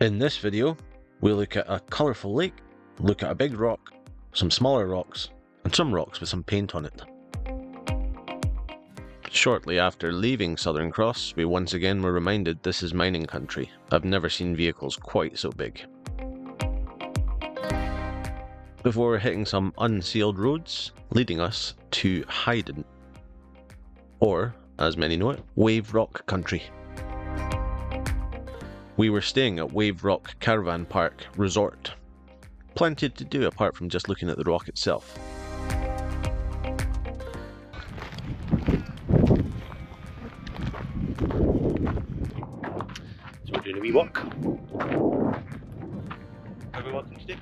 In this video, we'll look at a colourful lake, look at a big rock, some smaller rocks, and some rocks with some paint on it. Shortly after leaving Southern Cross, we once again were reminded this is mining country. I've never seen vehicles quite so big. Before hitting some unsealed roads, leading us to Hyden, or, as many know it, Wave Rock Country. We were staying at Wave Rock Caravan Park Resort. Plenty to do apart from just looking at the rock itself. So we're doing a wee walk. How are we walking today?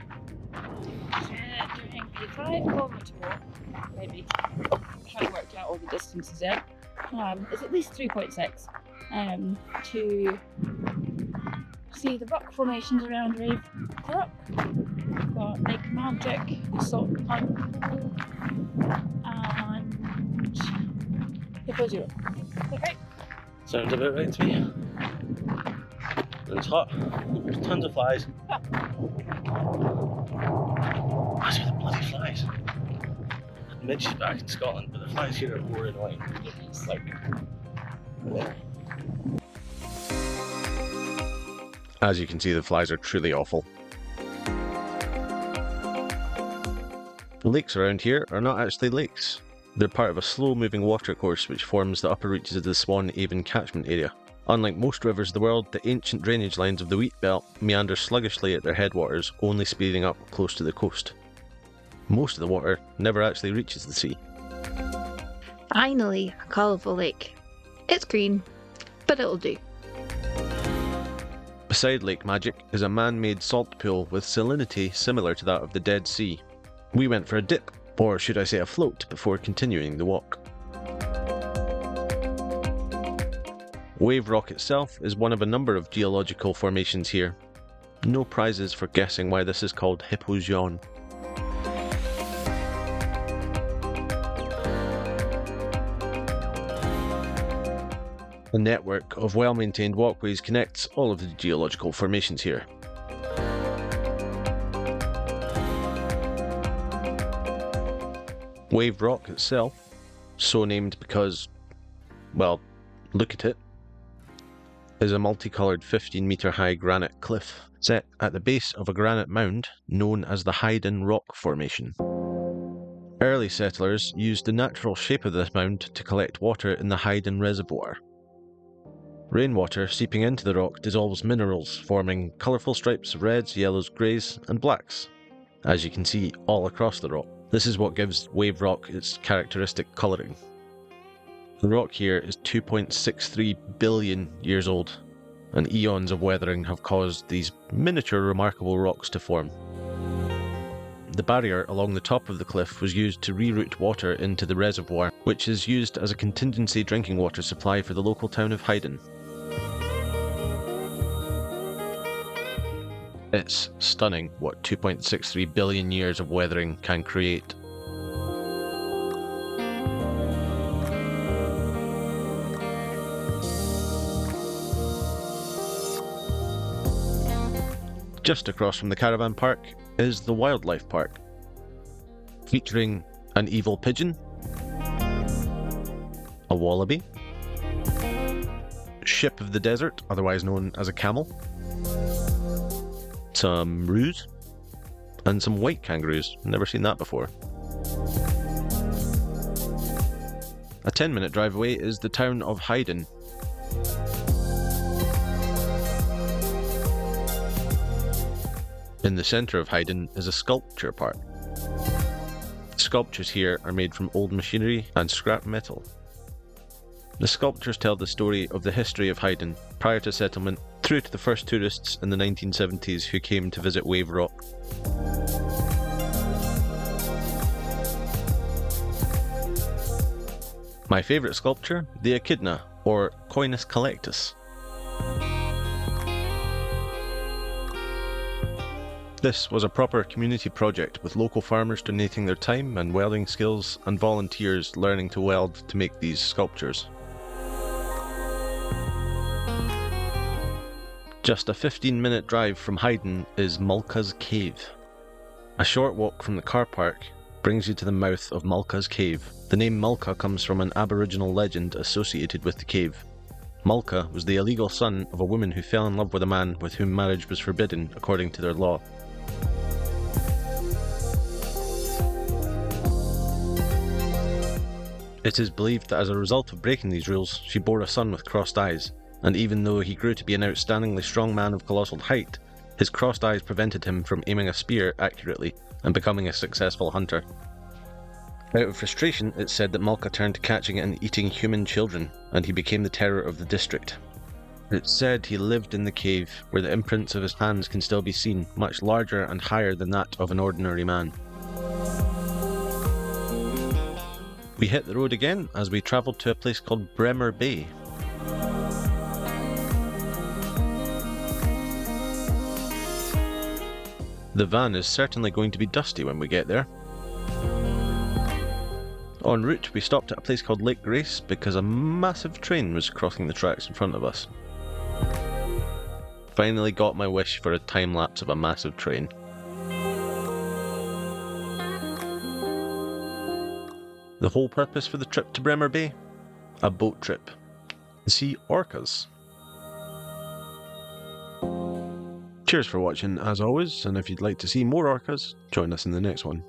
Doing a 5-kilometre walk, maybe. I haven't worked out all the distances yet. It's at least 3.6 to see the rock formations around Wave Rock. We've got Lake Magic, Salt Pump, and Hippo Zero. Okay. Sounds about right to me. And it's hot. There's tons of flies. That's where the bloody flies. Midge's back in Scotland, but the flies here are more annoying. It's like there. As you can see, the flies are truly awful. The lakes around here are not actually lakes. They're part of a slow-moving watercourse which forms the upper reaches of the Swan Avon catchment area. Unlike most rivers of the world, the ancient drainage lines of the wheat belt meander sluggishly at their headwaters, only speeding up close to the coast. Most of the water never actually reaches the sea. Finally, a colourful lake. It's green, but it'll do. Beside Lake Magic is a man-made salt pool with salinity similar to that of the Dead Sea. We went for a dip, or should I say a float, before continuing the walk. Wave Rock itself is one of a number of geological formations here. No prizes for guessing why this is called Hippo Zero. A network of well-maintained walkways connects all of the geological formations here. Wave Rock itself, so named because, well, look at it, is a multicoloured 15-metre high granite cliff set at the base of a granite mound known as the Hyden Rock Formation. Early settlers used the natural shape of this mound to collect water in the Hyden Reservoir. Rainwater seeping into the rock dissolves minerals, forming colourful stripes of reds, yellows, greys and blacks, as you can see all across the rock. This is what gives Wave Rock its characteristic colouring. The rock here is 2.63 billion years old, and eons of weathering have caused these miniature remarkable rocks to form. The barrier along the top of the cliff was used to reroute water into the reservoir, which is used as a contingency drinking water supply for the local town of Hyden. It's stunning what 2.63 billion years of weathering can create. Just across from the caravan park is the wildlife park, featuring an evil pigeon, a wallaby, ship of the desert, otherwise known as a camel, some roos, and some white kangaroos. Never seen that before. A 10-minute drive away is the town of Hyden. In the centre of Hyden is a sculpture park. Sculptures here are made from old machinery and scrap metal. The sculptures tell the story of the history of Hyden, prior to settlement, through to the first tourists in the 1970s who came to visit Wave Rock. My favourite sculpture, the echidna, or Coinus collectus. This was a proper community project with local farmers donating their time and welding skills and volunteers learning to weld to make these sculptures. Just a 15-minute drive from Hyden is Mulca's Cave. A short walk from the car park brings you to the mouth of Mulca's Cave. The name Mulca comes from an Aboriginal legend associated with the cave. Mulca was the illegal son of a woman who fell in love with a man with whom marriage was forbidden according to their law. It is believed that as a result of breaking these rules, she bore a son with crossed eyes, and even though he grew to be an outstandingly strong man of colossal height, his crossed eyes prevented him from aiming a spear accurately and becoming a successful hunter. Out of frustration, it's said that Mulca turned to catching and eating human children, and he became the terror of the district. It's said he lived in the cave, where the imprints of his hands can still be seen, much larger and higher than that of an ordinary man. We hit the road again as we travelled to a place called Bremer Bay. The van is certainly going to be dusty when we get there. En route, we stopped at a place called Lake Grace because a massive train was crossing the tracks in front of us. Finally got my wish for a time lapse of a massive train. The whole purpose for the trip to Bremer Bay? A boat trip. To see orcas. Cheers for watching as always, and if you'd like to see more orcas, join us in the next one.